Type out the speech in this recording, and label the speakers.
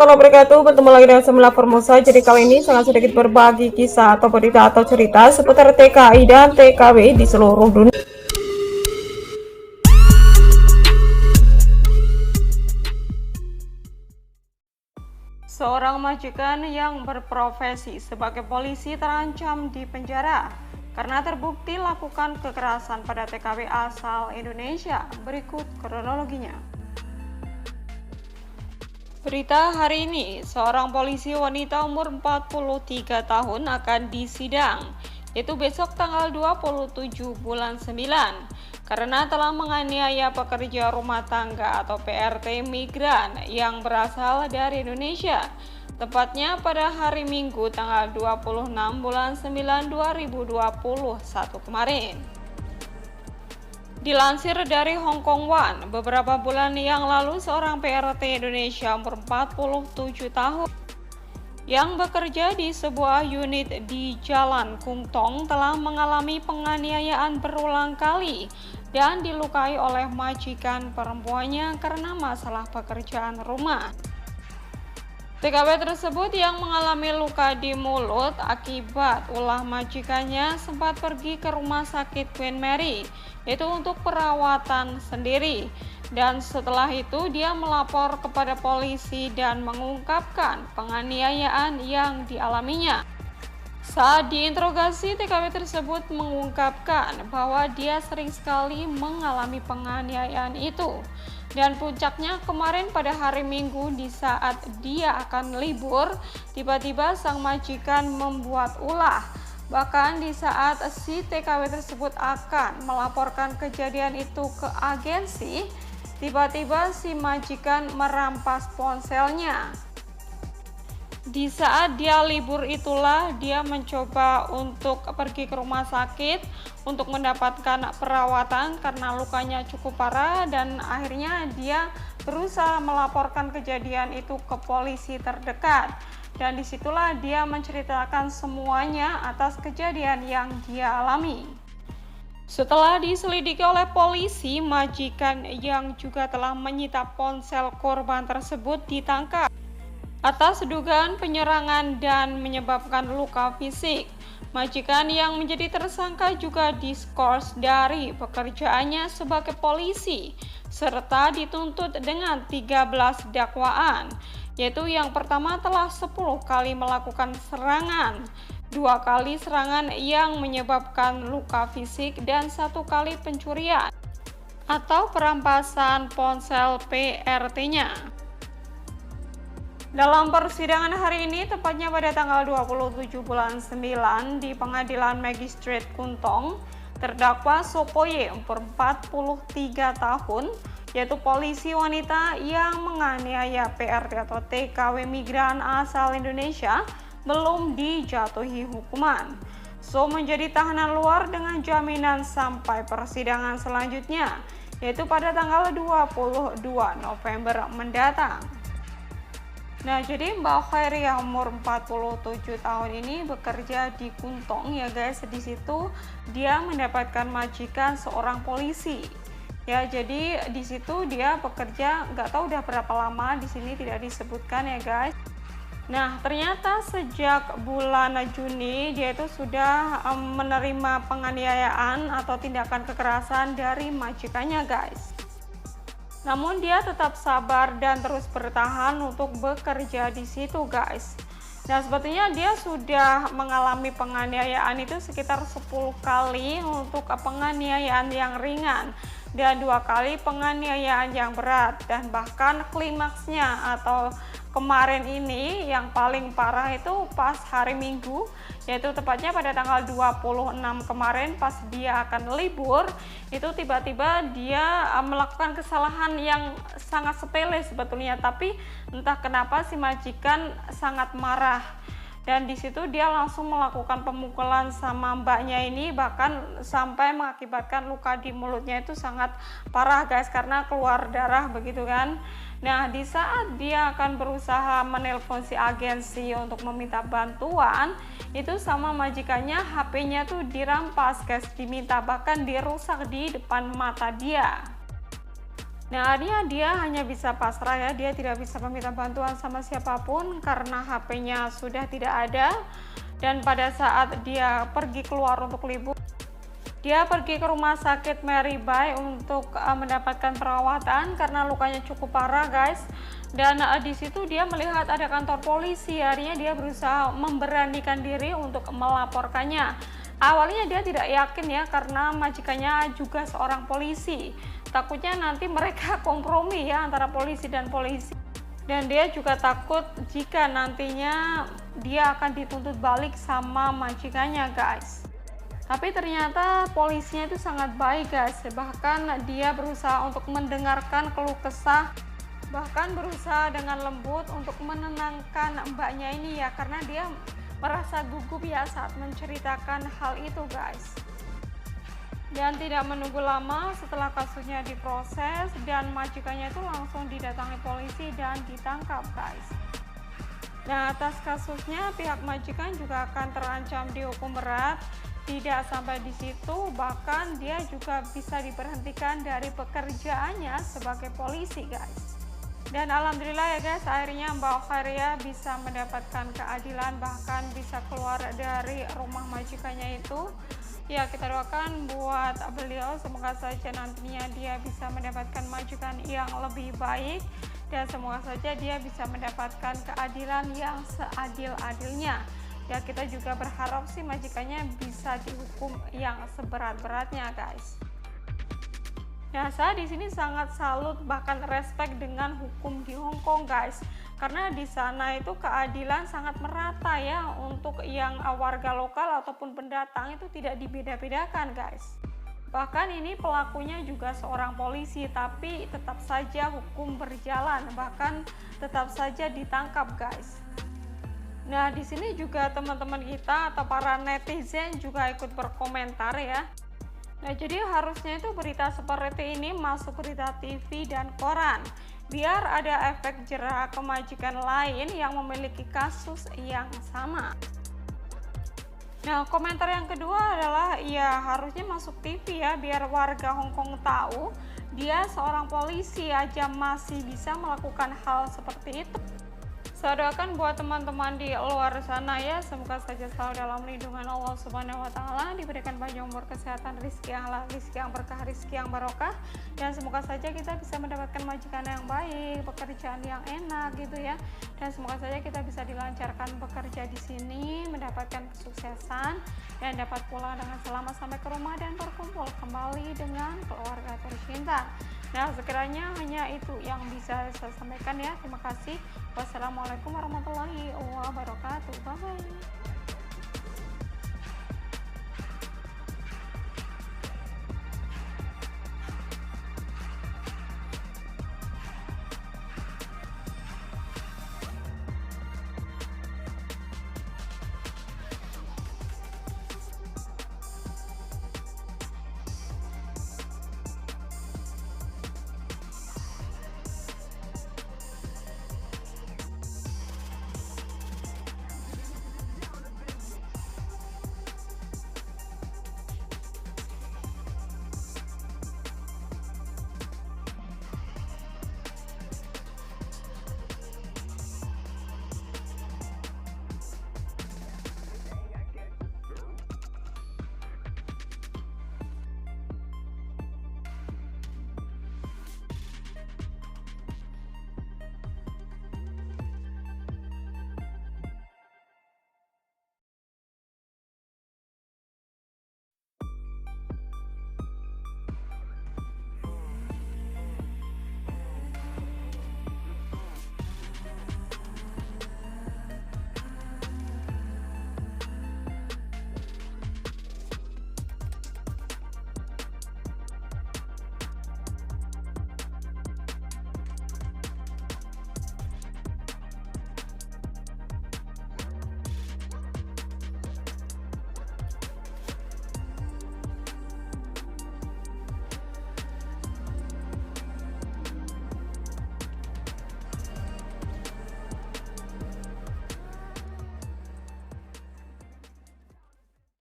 Speaker 1: warahmatullahi wabarakatuh. Bertemu lagi dengan Semila Formosa. Jadi kali ini sangat sedikit berbagi kisah atau berita atau cerita seputar TKI dan TKW di seluruh dunia. Seorang majikan yang berprofesi sebagai polisi terancam di penjara karena terbukti lakukan kekerasan pada TKW asal Indonesia. Berikut kronologinya. Berita hari ini, seorang polisi wanita umur 43 tahun akan disidang, yaitu besok tanggal 27 bulan 9, karena telah menganiaya pekerja rumah tangga atau PRT migran yang berasal dari Indonesia, tepatnya pada hari Minggu tanggal 26 bulan 9 2021 kemarin. Dilansir dari Hong Kong One, beberapa bulan yang lalu seorang PRT Indonesia umur 47 tahun yang bekerja di sebuah unit di Jalan Kung Tong telah mengalami penganiayaan berulang kali dan dilukai oleh majikan perempuannya karena masalah pekerjaan rumah. TKW tersebut yang mengalami luka di mulut akibat ulah majikannya sempat pergi ke rumah sakit Queen Mary, yaitu untuk perawatan sendiri. Dan setelah itu dia melapor kepada polisi dan mengungkapkan penganiayaan yang dialaminya. Saat diinterogasi, TKW tersebut mengungkapkan bahwa dia sering sekali mengalami penganiayaan itu. Dan puncaknya kemarin pada hari Minggu di saat dia akan libur, tiba-tiba sang majikan membuat ulah. Bahkan di saat si TKW tersebut akan melaporkan kejadian itu ke agensi, tiba-tiba si majikan merampas ponselnya. Di saat dia libur itulah dia mencoba untuk pergi ke rumah sakit untuk mendapatkan perawatan karena lukanya cukup parah, dan akhirnya dia berusaha melaporkan kejadian itu ke polisi terdekat. Dan disitulah dia menceritakan semuanya atas kejadian yang dia alami. Setelah diselidiki oleh polisi, majikan yang juga telah menyita ponsel korban tersebut ditangkap atas dugaan penyerangan dan menyebabkan luka fisik. Majikan yang menjadi tersangka juga diskors dari pekerjaannya sebagai polisi serta dituntut dengan 13 dakwaan, yaitu yang pertama telah 10 kali melakukan serangan, 2 kali serangan yang menyebabkan luka fisik, dan 1 kali pencurian atau perampasan ponsel PRT-nya. Dalam persidangan hari ini, tepatnya pada tanggal 27 bulan 9 di Pengadilan Magistrate Kuntong, terdakwa Sopoye umur 43 tahun, yaitu polisi wanita yang menganiaya PRT atau TKW migran asal Indonesia, belum dijatuhi hukuman. So menjadi tahanan luar dengan jaminan sampai persidangan selanjutnya, yaitu pada tanggal 22 November mendatang. Nah, jadi Mbak Khairi yang umur 47 tahun ini bekerja di Kuntong ya guys. Di situ dia mendapatkan majikan seorang polisi. Ya, jadi di situ dia bekerja nggak tahu udah berapa lama, di sini tidak disebutkan ya guys. Nah, ternyata sejak bulan Juni dia itu sudah menerima penganiayaan atau tindakan kekerasan dari majikannya guys. Namun dia tetap sabar dan terus bertahan untuk bekerja di situ guys. Nah, sebetulnya dia sudah mengalami penganiayaan itu sekitar 10 kali untuk penganiayaan yang ringan dan 2 kali penganiayaan yang berat, dan bahkan klimaksnya atau kemarin ini yang paling parah itu pas hari Minggu, yaitu tepatnya pada tanggal 26 kemarin pas dia akan libur, itu tiba-tiba dia melakukan kesalahan yang sangat sepele sebetulnya, tapi entah kenapa si majikan sangat marah. Dan di situ dia langsung melakukan pemukulan sama mbaknya ini, bahkan sampai mengakibatkan luka di mulutnya itu sangat parah guys, karena keluar darah begitu kan. Nah, di saat dia akan berusaha menelpon si agensi untuk meminta bantuan, itu sama majikannya HP-nya tuh dirampas guys, diminta bahkan dirusak di depan mata dia. Nah, dia hanya bisa pasrah ya, dia tidak bisa meminta bantuan sama siapapun karena HP-nya sudah tidak ada. Dan pada saat dia pergi keluar untuk libur, dia pergi ke rumah sakit Maribay untuk mendapatkan perawatan karena lukanya cukup parah, guys. Dan di situ dia melihat ada kantor polisi, akhirnya dia berusaha memberanikan diri untuk melaporkannya. Awalnya dia tidak yakin ya karena majikannya juga seorang polisi. Takutnya nanti mereka kompromi ya antara polisi dan polisi. Dan dia juga takut jika nantinya dia akan dituntut balik sama majikannya, guys. Tapi ternyata polisinya itu sangat baik, guys. Bahkan dia berusaha untuk mendengarkan keluh kesah, bahkan berusaha dengan lembut untuk menenangkan mbaknya ini ya, karena dia merasa gugup ya saat menceritakan hal itu, guys. Dan tidak menunggu lama setelah kasusnya diproses dan majikannya itu langsung didatangi polisi dan ditangkap, guys. Nah, atas kasusnya pihak majikan juga akan terancam dihukum berat. Tidak sampai di situ, bahkan dia juga bisa diberhentikan dari pekerjaannya sebagai polisi, guys. Dan alhamdulillah ya guys, akhirnya Mbak Khairia bisa mendapatkan keadilan, bahkan bisa keluar dari rumah majikannya itu. Ya, kita doakan buat beliau, semoga saja nantinya dia bisa mendapatkan majikan yang lebih baik, dan semoga saja dia bisa mendapatkan keadilan yang seadil-adilnya. Ya, kita juga berharap sih majikannya bisa dihukum yang seberat-beratnya, guys. Nah, saya di sini sangat salut bahkan respect dengan hukum di Hong Kong, guys. Karena di sana itu keadilan sangat merata ya, untuk yang warga lokal ataupun pendatang itu tidak dibeda-bedakan, guys. Bahkan ini pelakunya juga seorang polisi, tapi tetap saja hukum berjalan, bahkan tetap saja ditangkap, guys. Nah, di sini juga teman-teman kita atau para netizen juga ikut berkomentar ya. Nah, jadi harusnya itu berita seperti ini masuk berita TV dan koran, biar ada efek jerah ke majikan lain yang memiliki kasus yang sama. Nah, komentar yang kedua adalah ya harusnya masuk TV ya, biar warga Hong Kong tahu dia seorang polisi aja masih bisa melakukan hal seperti itu. Saya doakan buat teman-teman di luar sana ya, semoga saja selalu dalam lindungan Allah Subhanahu wa Ta'ala, diberikan panjang umur, kesehatan, rezeki yang halal, rezeki yang berkah, rezeki yang barokah, dan semoga saja kita bisa mendapatkan majikan yang baik, pekerjaan yang enak gitu ya, dan semoga saja kita bisa dilancarkan bekerja di sini, mendapatkan kesuksesan, dan dapat pulang dengan selamat sampai ke rumah dan berkumpul kembali dengan keluarga tercinta. Nah, sekiranya hanya itu yang bisa saya sampaikan ya. Terima kasih. Wassalamualaikum warahmatullahi wabarakatuh. Bye-bye.